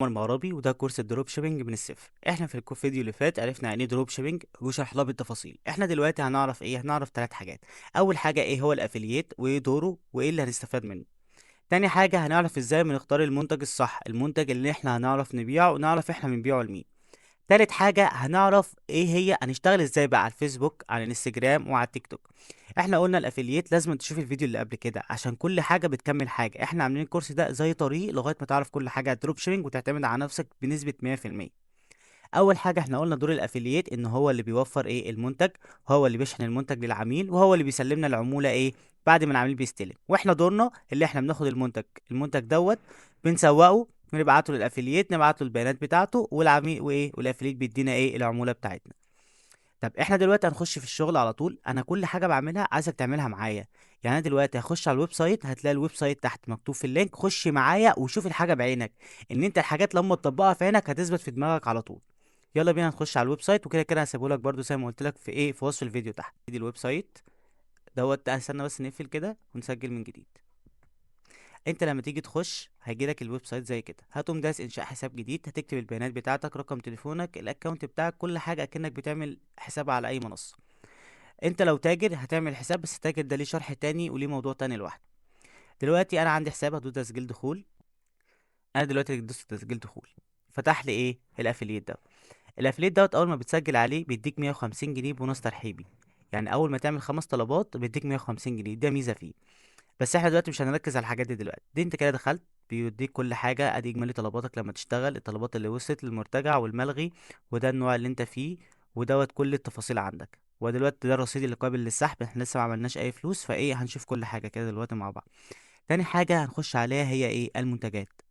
عمر مغربي، وده كورس الدروب شيبينج من الصفر. احنا في الفيديو اللي فات عرفنا يعني ايه دروب شيبينج وشرحناه بالتفاصيل. احنا دلوقتي هنعرف ايه؟ هنعرف ثلاث حاجات. اول حاجه ايه هو الافيلييت وايه دوره وايه اللي هنستفاد منه. تاني حاجه هنعرف ازاي بنختار المنتج الصح، المنتج اللي احنا هنعرف نبيعه ونعرف احنا بنبيعه لمين. تالت حاجة هنعرف ايه هي هنشتغل ازاي بقى على الفيسبوك، على الانستجرام وعلى التيك توك. احنا قلنا الافيليت لازم تشوف الفيديو اللي قبل كده عشان كل حاجة بتكمل حاجة. احنا عاملين الكورس ده زي طريق لغاية ما تعرف كل حاجة على الدروب شيبينج وتعتمد على نفسك بنسبة 100%. اول حاجة احنا قلنا دور الافيليت ان هو اللي بيوفر ايه المنتج، هو اللي بيشحن المنتج للعميل، وهو اللي بيسلمنا العمولة ايه بعد ما العميل بيستلم. واحنا دورنا اللي احنا بناخد المنتج دوت، بنسوقه، بنبعته للافيليت، نبعت له البيانات بتاعته، والعميل وايه والافيليت بيدينا ايه العمولة بتاعتنا. طب احنا دلوقتي هنخش في الشغل على طول. انا كل حاجة بعملها عايزك تعملها معايا. يعني انا دلوقتي هخش على الويب سايت، هتلاقي الويب سايت تحت مكتوب في اللينك، خش معايا وشوف الحاجة بعينك. ان انت الحاجات لما تطبقها في عينك هتثبت في دماغك على طول. يلا بينا نخش على الويب سايت، وكده كده هسيبه لك برده زي ما قلت لك في ايه في وصف الفيديو تحت. دي الويب سايت دوت. استنى بس نقفل كده ونسجل من جديد. انت لما تيجي تخش هيجي لك الويب سايت زي كده، هتقوم داس انشاء حساب جديد، هتكتب البيانات بتاعتك، رقم تليفونك، الاكونت بتاعك، كل حاجه اكنك بتعمل حساب على اي منصه. انت لو تاجر هتعمل حساب، بس التاجر ده ليه شرح تاني وليه موضوع تاني لوحده. دلوقتي انا عندي حساب، هدوس تسجيل دخول. انا دلوقتي دوست تسجيل دخول، فتح لي ايه الافيليت ده. الافليت دوت اول ما بتسجل عليه بيديك 150 جنيه بونص ترحيبي. يعني اول ما تعمل 5 طلبات بيديك 150 جنيه، ده ميزه فيه. بس احنا دلوقتي مش هنركز على الحاجات دي دلوقتي. دي انت كده دخلت، بيديك كل حاجه، ادي اجمالي طلباتك لما تشتغل، الطلبات اللي وصلت للمرتجع والملغي، وده النوع اللي انت فيه، ودوت كل التفاصيل عندك. ودلوقتي ده الرصيد اللي قابل للسحب، احنا لسه ما عملناش اي فلوس، فايه هنشوف كل حاجه كده دلوقتي مع بعض. تاني حاجه هنخش عليها هي ايه المنتجات.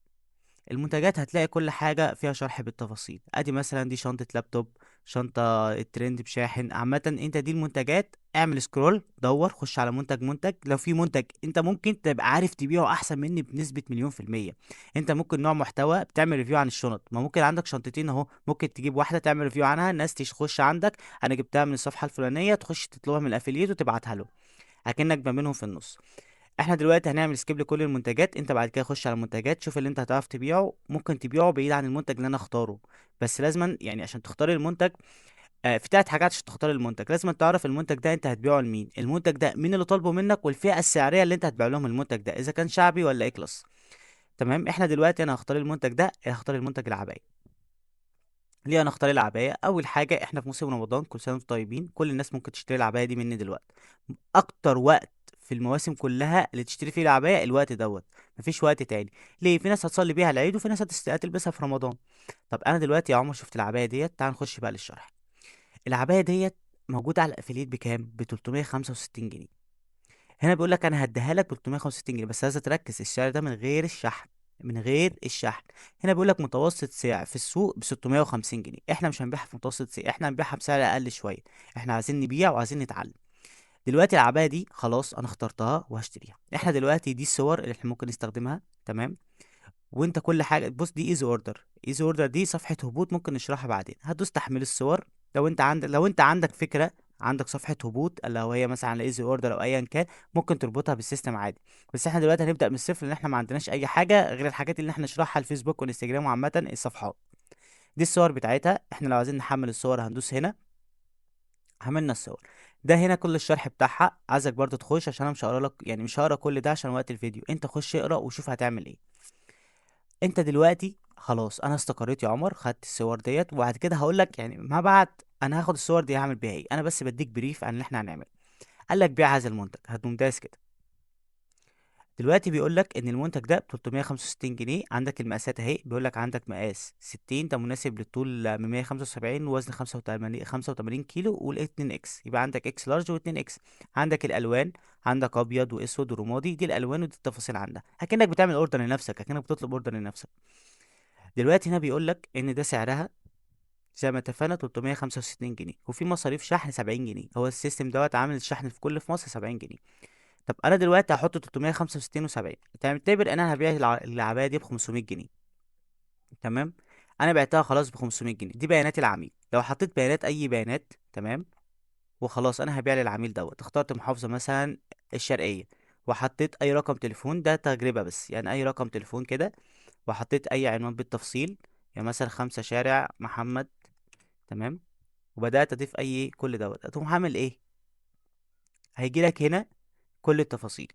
المنتجات هتلاقي كل حاجة فيها شرح بالتفاصيل. ادي مثلا دي شنطة لابتوب، شنطة الترند بشاحن. عامة انت دي المنتجات، اعمل سكرول دور، خش على منتج. لو في منتج انت ممكن تبقى عارف تبيعه احسن مني بنسبة مليون في المية. انت ممكن نوع محتوى بتعمل ريفيو عن الشنط، ما ممكن عندك شنطتين اهو، ممكن تجيب واحدة تعمل ريفيو عنها، الناس تخش عندك، انا جبتها من الصفحة الفلانية، تخش تطلبها من الافيليت وتبعتها له، اكنك ما بينهم في النص. احنا دلوقتي هنعمل سكيب لكل المنتجات. انت بعد كده خش على المنتجات، شوف اللي انت هتعرف تبيعه، ممكن تبيعه بعيد عن المنتج اللي انا اختاره. بس لازما يعني عشان تختار المنتج، في 3 حاجات عشان تختار المنتج. لازم تعرف المنتج ده انت هتبيعه لمين، المنتج ده مين اللي طالبه منك، والفئة السعرية اللي انت هتبيع لهم المنتج ده، اذا كان شعبي ولا ايه كلاس. تمام. احنا دلوقتي انا هختار المنتج ده، هختار المنتج العباية. ليه انا اختار العباية؟ اول حاجة احنا في موسم رمضان، كل سنة وانتم طيبين، كل الناس ممكن تشتري العباية دي مني دلوقتي. اكتر وقت في المواسم كلها اللي تشتري فيه العباية الوقت دوت، مفيش وقت تاني. ليه؟ في ناس هتصلي بيها العيد، وفي ناس هتلبسها في رمضان. طب انا دلوقتي يا عمر شفت العباية ديت، تعال نخش بقى للشرح. العباية ديت موجودة على الافيليت بكام؟ ب 365 جنيه. هنا بيقول لك انا هديها لك ب 365 جنيه، بس عايز تركز السعر ده من غير الشحن، من غير الشحن. هنا بيقول لك متوسط سعر في السوق ب 650 جنيه، احنا مش هنبيعها في متوسط سعر، احنا هنبيعها بسعر اقل شويه. احنا عايزين نبيع وعايزين نتعلم. دلوقتي العبايه دي خلاص انا اخترتها وهشتريها. احنا دلوقتي دي الصور اللي احنا ممكن نستخدمها. تمام. وانت كل حاجه بص، دي ايزي اوردر. ايزي اوردر دي صفحه هبوط، ممكن نشرحها بعدين. هتدوس تحميل الصور. لو انت عندك فكره، عندك صفحه هبوط اللي هو هي مثلا على ايزي اوردر او ايا كان، ممكن تربطها بالسيستم عادي. بس احنا دلوقتي هنبدا من الصفر، لان احنا ما عندناش اي حاجه غير الحاجات اللي احنا نشرحها على الفيسبوك وانستجرام، وعامه الصفحات. دي الصور بتاعتها. احنا لو عايزين نحمل الصور هندوس هنا، حملنا الصور. ده هنا كل الشرح بتاعها. عايزك برضو تخش عشان انا مش هقرا لك، يعني مش هقرا كل ده عشان وقت الفيديو. انت خش اقرا وشوف هتعمل ايه. انت دلوقتي خلاص انا استقريت يا عمر، خدت الصور ديت، وبعد كده هقول لك يعني ما بعد انا هاخد الصور دي هعمل بيها ايه. انا بس بديك بريف عن اللي احنا هنعمله. قال لك بيع هذا المنتج، هتقوم دايس كده. دلوقتي بيقول لك ان المنتج ده ب 365 جنيه. عندك المقاسات اهي، بيقول لك عندك مقاس 60، ده مناسب للطول من 175 ووزن 85 كيلو، وال 2 اكس، يبقى عندك اكس لارج و2 اكس. عندك الالوان، عندك ابيض واسود ورمادي، دي الالوان ودي التفاصيل عندها، اكنك بتعمل اوردر لنفسك، اكنك بتطلب اوردر لنفسك. دلوقتي هنا بيقول لك ان ده سعرها زي ما اتفقنا 365 جنيه، وفي مصاريف شحن 70 جنيه. هو السيستم دوت عامل الشحن في كل في مصر 70 جنيه. طب انا دلوقتي هحط 365 و70، تعتبر ان انا هبيع العبايه دي ب 500 جنيه. تمام. انا بعتها خلاص ب 500 جنيه. دي بيانات العميل. لو حطيت بيانات، اي بيانات، تمام، وخلاص انا هبيع للعميل دوت، اخترت محافظه مثلا الشرقيه، وحطيت اي رقم تليفون، ده تجربه بس، يعني اي رقم تليفون كده، وحطيت اي عنوان بالتفصيل، يعني مثلا 5 شارع محمد، تمام، وبدات اضيف اي كل دوت، هتقوم عامل ايه؟ هيجي لك هنا كل التفاصيل.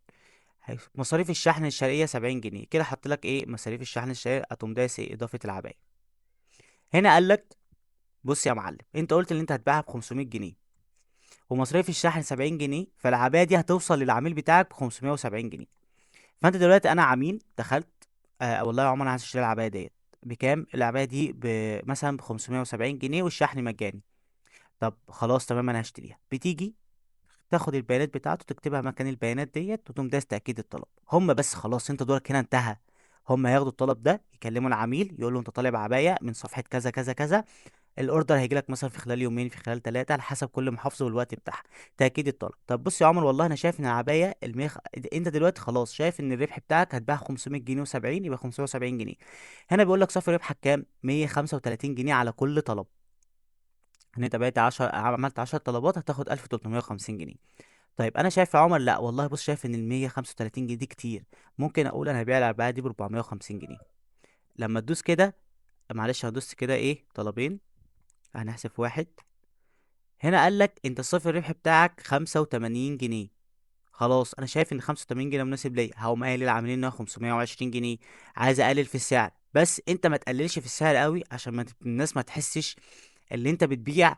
مصاريف الشحن الشرقية 70 جنيه، كده حط لك ايه مصاريف الشحن الشرقية، هتقوم دايس ايه اضافة العباية. هنا قال لك بص يا معلم، انت قلت ان انت هتبيعها ب 500 جنيه، ومصاريف الشحن 70 جنيه، فالعباية دي هتوصل للعميل بتاعك ب 570 جنيه. فانت دلوقتي انا عميل دخلت، والله يا عمر انا عايز اشتري العباية ديت بكام؟ العباية دي مثلا ب 570 جنيه والشحن مجاني. طب خلاص تمام انا هشتريها. بتيجي تاخد البيانات بتاعته تكتبها مكان البيانات ديت وتقوم دايس تأكيد الطلب. هم بس خلاص انت دورك هنا انتهى. هم هياخدوا الطلب ده يكلموا العميل يقول له انت طالب عباية من صفحة كذا كذا كذا، الاوردر هيجي لك مثلا في خلال يومين، في خلال 3، على حسب كل محافظة والوقت بتاعها. تأكيد الطلب. طب بص يا عمر والله انا شايف ان العباية انت دلوقتي خلاص شايف ان الربح بتاعك هتباع 500 جنيه و70، يبقى 570 جنيه. هنا بيقول لك صافي ربحك كام؟ 135 جنيه على كل طلب. ان انت بقيت 10 عملت 10 طلبات هتاخد 1350 جنيه. طيب انا شايف يا عمر، لا والله بص شايف ان ال 135 جنيه دي كتير، ممكن اقول انا هبيع العربايه دي ب 450 جنيه. لما تدوس كده، معلش هدوس كده ايه طلبين، هنحسب واحد. هنا قال لك انت الصافي الربح بتاعك 85 جنيه. خلاص انا شايف ان 85 جنيه مناسب ليا، هقوم قايل للعاملين انها 520 جنيه. عايز اقلل في السعر، بس انت ما تقللش في السعر قوي عشان ما الناس ما تحسش اللي انت بتبيع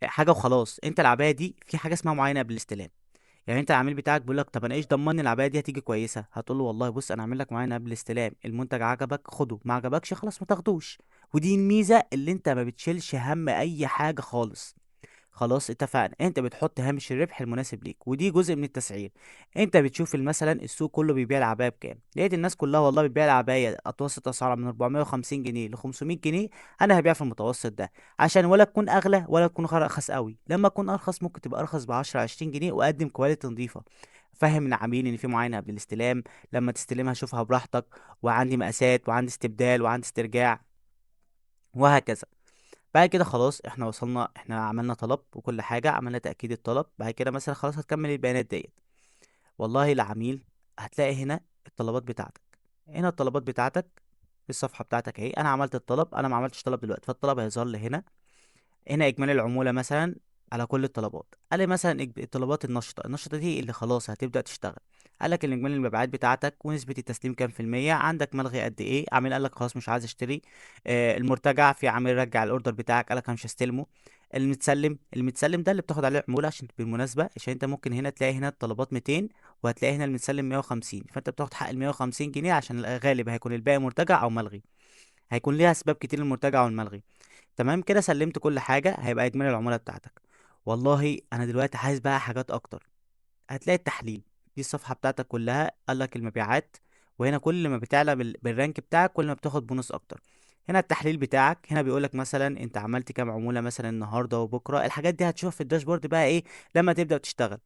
حاجه وخلاص. انت العبايه دي في حاجه اسمها معاينه قبل الاستلام. يعني انت العميل بتاعك بيقول لك طب انا ايش ضمني العبايه دي هتيجي كويسه؟ هتقول له والله بص انا عامل لك معاينه قبل الاستلام، المنتج عجبك خده، ما عجبكش خلاص ما تاخدوش. ودي الميزه اللي انت ما بتشيلش هم اي حاجه خالص. خلاص اتفقنا، انت بتحط هامش الربح المناسب ليك، ودي جزء من التسعير. انت بتشوف مثلا السوق كله بيبيع العبايه بكام، لقيت الناس كلها والله بتبيع العبايه اتوسط اسعارها من 450 جنيه ل 500 جنيه، انا هبيع في المتوسط ده، عشان ولا تكون اغلى ولا تكون ارخص قوي. لما تكون ارخص ممكن تبقى ارخص ب 10 20 جنيه واقدم كواليتي نظيفه. فاهم العميل ان في معاينه قبل الاستلام، لما تستلمها شوفها براحتك، وعندي مقاسات وعندي استبدال وعندي استرجاع، وهكذا. بعد كده خلاص احنا وصلنا، احنا عملنا طلب وكل حاجة، عملنا تأكيد الطلب. بعد كده مثلا خلاص هتكمل البيانات ديت. والله العميل هتلاقي هنا الطلبات بتاعتك، هنا الطلبات بتاعتك، الصفحة بتاعتك اهي. انا عملت الطلب، انا ما عملتش طلب دلوقتي، فالطلب هيظهر لي هنا. هنا اجمالي العمولة مثلا على كل الطلبات، قال لي مثلا الطلبات النشطة دي اللي خلاص هتبدأ تشتغل. قال لك الاجمالي المبيعات بتاعتك ونسبة التسليم كام في المية، عندك ملغي قد ايه، عميل قال لك خلاص مش عايز اشتري. المرتجع، في عميل رجع الاوردر بتاعك قال لك انا مش هستلمه. المتسلم ده اللي بتاخد عليه عمولة، عشان بالمناسبة عشان انت ممكن هنا تلاقي هنا الطلبات 200 وهتلاقي هنا المتسلم 150، فانت بتاخد حق ال 150 جنيه عشان الغالب هيكون الباقي مرتجع او ملغي. هيكون ليها اسباب كتير المرتجع والملغي. تمام كده سلمت كل حاجة، هيبقى إجمالي العمولة بتاعتك. والله أنا دلوقتي عايز بقى حاجات أكتر. هتلاقي التحليل، دي الصفحة بتاعتك كلها، قالك المبيعات، وهنا كل ما بتعلى بالرانك بتاعك كل ما بتاخد بونص أكتر. هنا التحليل بتاعك، هنا بيقولك مثلا أنت عملت كام عمولة مثلا النهاردة وبكرة، الحاجات دي هتشوفها في الداشبورد بقى إيه لما تبدأ تشتغل.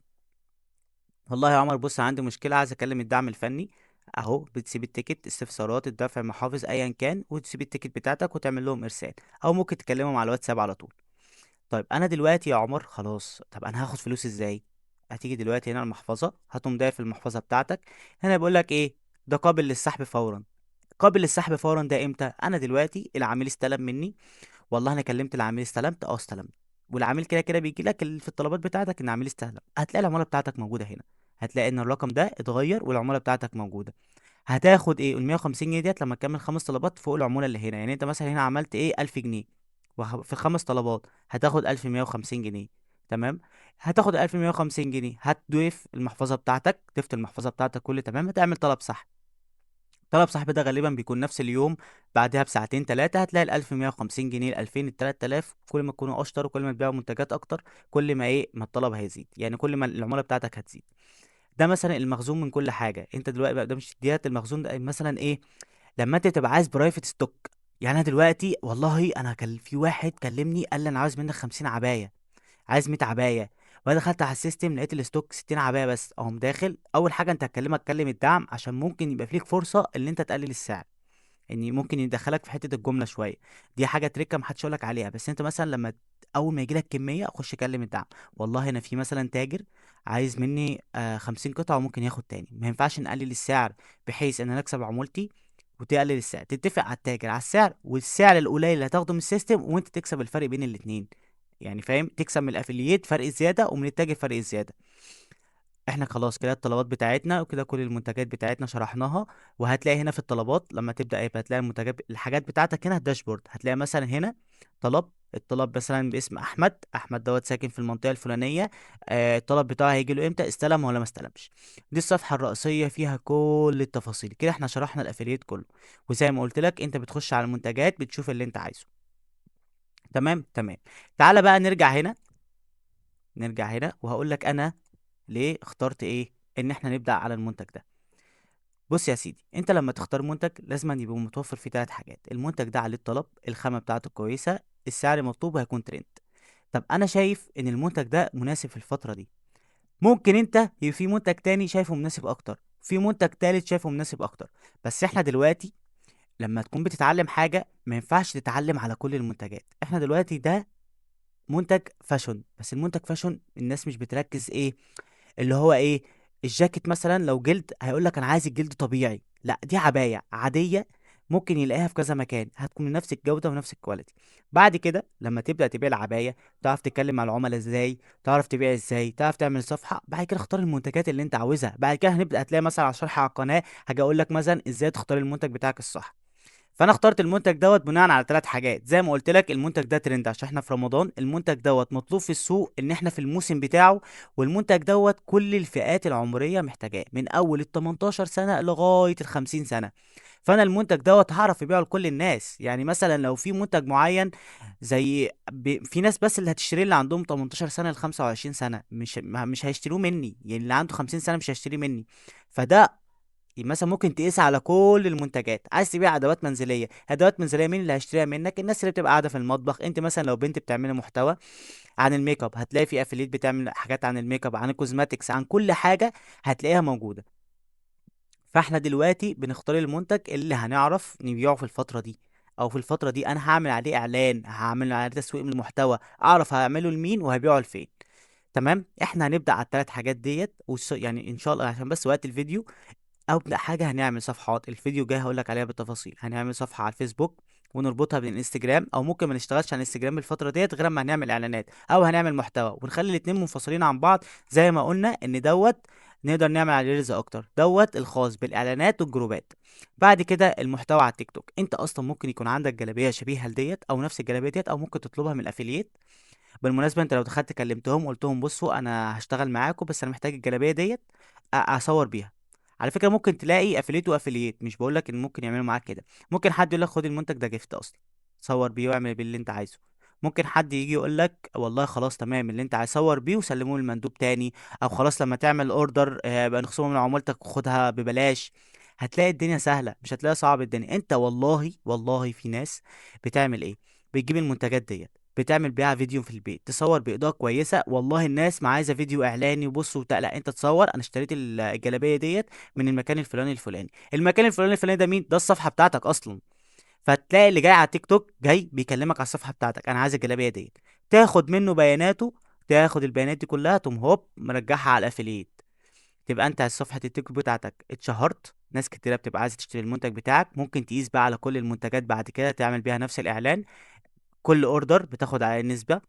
والله يا عمر بص عندي مشكلة عايز أكلم الدعم الفني. أهو بتسيب التيكت، استفسارات، الدفع، محافظ، أيا كان، وتسيب التيكت بتاعتك وتعمل لهم إرسال، أو ممكن تكلمهم على الواتساب على طول. طيب انا دلوقتي يا عمر خلاص، طب انا هاخد فلوس ازاي؟ هتيجي دلوقتي هنا المحفظه، هتقوم داير في المحفظه بتاعتك. هنا بيقول لك ايه؟ ده قابل للسحب فورا. قابل للسحب فورا ده امتى؟ انا دلوقتي العميل استلم مني، والله انا كلمت العميل استلمت، استلمت، والعميل كده كده بيجي لك في الطلبات بتاعتك ان العميل استلم، هتلاقي العموله بتاعتك موجوده هنا. هتلاقي ان الرقم ده اتغير والعموله بتاعتك موجوده. هتاخد ايه ال 150 جنيه ديت لما تكمل 5 طلبات فوق العموله اللي هنا؟ يعني انت مثلا هنا عملت ايه 1000 جنيه، وفي ال5 طلبات هتاخد 1150 جنيه. تمام. هتاخد 1150 جنيه، هتضيف المحفظه بتاعتك، ضفت المحفظه بتاعتك كل تمام، هتعمل طلب سحب. طلب سحب ده غالبا بيكون نفس اليوم، بعدها بساعتين 3 هتلاقي ال 1150 جنيه، ال 2000، ال 3000. كل ما تكونوا اشطر وكل ما تبيعوا منتجات اكتر، كل ما ايه ما الطلب هيزيد، يعني كل ما العموله بتاعتك هتزيد. ده مثلا المخزون من كل حاجه. انت دلوقتي بقى ده مش ديت المخزون ده مثلا ايه؟ لما انت تبقى عايز برايفت ستوك. يعني انا دلوقتي والله انا كان في واحد كلمني قال لي انا عاوز منك 50 عبايه، عايز 100 عبايه. وانا دخلت على السيستم لقيت الستوك 60 عبايه بس. اقوم داخل اول حاجه انت هتكلمك كلم الدعم عشان ممكن يبقى فيك فرصه ان انت تقلل السعر، ان ممكن يدخلك في حته الجمله شويه. دي حاجه تريكه محدش يقولك عليها، بس انت مثلا لما اول ما يجيلك كميه خش كلم الدعم. والله انا في مثلا تاجر عايز مني 50 قطعه وممكن ياخد تاني، ما ينفعش نقلل السعر بحيث ان انا اكسب عمولتي وتقلل السعر، تتفق على التاجر على السعر والسعر القليل اللي هتاخده من السيستم، وانت تكسب الفرق بين الاتنين. يعني فاهم، تكسب من الافiliate فرق الزياده ومن التاجر فرق الزياده. احنا خلاص كده الطلبات بتاعتنا وكده كل المنتجات بتاعتنا شرحناها. وهتلاقي هنا في الطلبات لما تبدأ يبقى هتلاقي المنتجات الحاجات بتاعتك هنا الداشبورد، هتلاقي مثلا هنا طلب. الطلب مثلا باسم احمد، احمد دوت ساكن في المنطقه الفلانيه. الطلب بتاعه هيجي له امتى، استلم ولا ما استلمش. دي الصفحه الرئيسيه فيها كل التفاصيل كده، احنا شرحنا الافiliate كله. وزي ما قلت لك انت بتخش على المنتجات بتشوف اللي انت عايزه. تمام تمام. تعالى بقى نرجع هنا. نرجع هنا وهقول لك انا ليه اخترت ايه ان احنا نبدأ على المنتج ده. بص يا سيدي، انت لما تختار منتج لازم أن يبقى متوفر فيه 3 حاجات: المنتج ده عليه الطلب، الخامة بتاعته كويسة، السعر مطلوب هيكون ترند. طب انا شايف ان المنتج ده مناسب في الفترة دي. ممكن انت يبقى في منتج تاني شايفه مناسب اكتر، في منتج تالت شايفه مناسب اكتر. بس احنا دلوقتي لما تكون بتتعلم حاجة ما ينفعش تتعلم على كل المنتجات. احنا دلوقتي ده منتج فاشون، بس المنتج فاشون الناس مش بتركز ايه اللي هو ايه. الجاكيت مثلا لو جلد هيقول لك انا عايز الجلد طبيعي، لا دي عباية عادية ممكن يلاقيها في كذا مكان، هتكون من نفس الجودة ونفس الكواليتي. بعد كده لما تبدأ تبيع العباية تعرف تتكلم مع العملاء ازاي، تعرف تبيع ازاي، تعرف تعمل صفحة. بعد كده اختار المنتجات اللي انت عاوزها. بعد كده هنبدأ هتلاقي مثلا على شرح على القناة هاجي اقول لك مثلا ازاي تختار المنتج بتاعك الصح. فانا اخترت المنتج دوت بناء على 3 حاجات. زي ما قلت لك المنتج ده ترند عشان احنا في رمضان، المنتج دوت مطلوب في السوق ان احنا في الموسم بتاعه، والمنتج دوت كل الفئات العمريه محتاجاه من اول ال 18 سنه لغايه ال 50 سنه. فانا المنتج دوت هعرف ابيعه لكل الناس. يعني مثلا لو في منتج معين زي في ناس بس اللي هتشتريه اللي عندهم 18 سنه ل 25 سنه، مش هيشتروه مني. يعني اللي عنده 50 سنه مش هيشتريه مني. فده مثلا ممكن تقيس على كل المنتجات. عايز تبيع ادوات منزليه، ادوات منزليه مين اللي هيشتريها منك؟ الناس اللي بتبقى قاعده في المطبخ. انت مثلا لو بنت بتعملي محتوى عن الميك اب هتلاقي في افيليت بتعمل حاجات عن الميك اب، عن الكوزماتكس، عن كل حاجه هتلاقيها موجوده. فاحنا دلوقتي بنختار المنتج اللي هنعرف نبيعه في الفتره دي، او في الفتره دي انا هعمل عليه اعلان، هعمل عليه تسويق من المحتوى، اعرف هعمله لمين وهبيعه لفين. تمام. احنا هنبدا على ال3 حاجات ديت يعني ان شاء الله عشان بس وقت الفيديو. ابدا حاجه هنعمل صفحات، الفيديو جاي هقول لك عليها بالتفاصيل. هنعمل صفحه على الفيسبوك ونربطها بالانستجرام، او ممكن ما نشتغلش على الانستجرام الفتره ديت غير ما هنعمل اعلانات او هنعمل محتوى ونخلي الاتنين منفصلين عن بعض. زي ما قلنا ان دوت نقدر نعمل عليه ريلز اكتر، دوت الخاص بالاعلانات والجروبات. بعد كده المحتوى على التيك توك. انت اصلا ممكن يكون عندك جلابيه شبيهه لديت او نفس الجلابيه ديت، او ممكن تطلبها من الافيليت. بالمناسبه انت لو دخلت كلمتهم قلت لهم بصوا انا هشتغل معاكم بس انا محتاج الجلابيه ديت اصور بيها. على فكره ممكن تلاقي افيليت وافيليت، مش بقول لك ان ممكن يعملوا معاك كده. ممكن حد يقول لك خد المنتج ده جيفت اصلا، صور بيه واعمل بيه اللي انت عايزه. ممكن حد يجي يقول لك والله خلاص تمام اللي انت عايز صور بيه وسلمه للمندوب تاني، او خلاص لما تعمل اوردر بقى نخصمه من عمولتك وخدها ببلاش. هتلاقي الدنيا سهله، مش هتلاقي صعب الدنيا. انت والله والله في ناس بتعمل ايه، بتجيب المنتجات ديت بتعمل بيها فيديو في البيت، تصور باضاءه كويسه. والله الناس ما عايزه فيديو اعلاني وبص وبتاع، لا انت تصور انا اشتريت الجلابيه ديت من المكان الفلاني الفلاني. المكان الفلاني الفلاني ده مين؟ ده الصفحه بتاعتك اصلا. فتلاقي اللي جاي على تيك توك جاي بيكلمك على الصفحه بتاعتك انا عايز الجلابيه ديت، تاخد منه بياناته، تاخد البيانات دي كلها تقوم هوب مرجعها على الافيليت. تبقى انت على صفحه التيك توك بتاعتك اتشهرت، ناس كتيره بتبقى عايزه تشتري المنتج بتاعك. ممكن تقيس بقى على كل المنتجات بعد كده تعمل بيها نفس الاعلان. كل اوردر بتاخد عليه نسبه.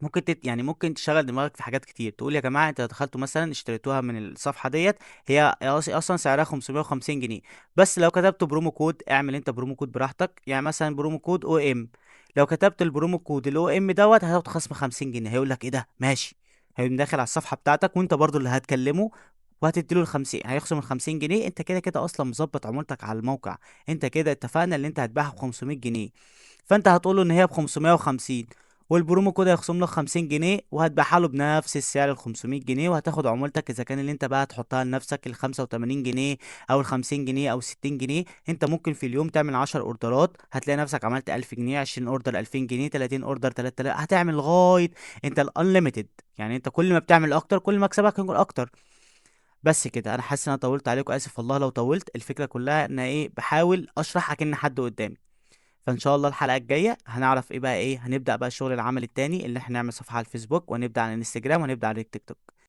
ممكن يعني ممكن تشغل دماغك في حاجات كتير. تقول يا جماعه انت دخلتوا مثلا اشتريتوها من الصفحه ديت، هي اصلا سعرها 550 جنيه. بس لو كتبت برومو كود، اعمل انت برومو كود براحتك، يعني مثلا برومو كود او ام. لو كتبت البرومو كود الاو ام دوت هتاخد خصم 50 جنيه. هيقول لك ايه ده ماشي، هيقوم داخل على الصفحه بتاعتك وانت برضو اللي هتكلمه وهتديله ال 50، هيخصم ال 50 جنيه. انت كده كده اصلا مظبط عمولتك على الموقع. انت كده اتفقنا ان انت هتبيعها ب 500 جنيه. فانت هتقول له ان هي ب 550، والبرومو كود هيخصم لك 50 جنيه، وهتبيعها له بنفس السعر ال 500 جنيه، وهتاخد عمولتك اذا كان اللي انت بقى هتحطها لنفسك ال 85 جنيه او ال 50 جنيه او 60 جنيه. انت ممكن في اليوم تعمل 10 اوردرات هتلاقي نفسك عملت 1000 جنيه، 20 اوردر 2000 جنيه، 30 اوردر 3000، هتعمل لغايه انت الانليميتد. يعني انت كل ما بتعمل اكتر كل ما مكسبك يكون اكتر. بس كده. انا حاسس ان انا طولت عليكم، اسف والله لو طولت. الفكره كلها ان ايه بحاول اشرح اكن حد قدامي. فان شاء الله الحلقه الجايه هنعرف ايه بقى، ايه هنبدا بقى الشغل العملي التاني اللي احنا نعمل صفحه على الفيسبوك ونبدا على الانستجرام ونبدا على التيك توك.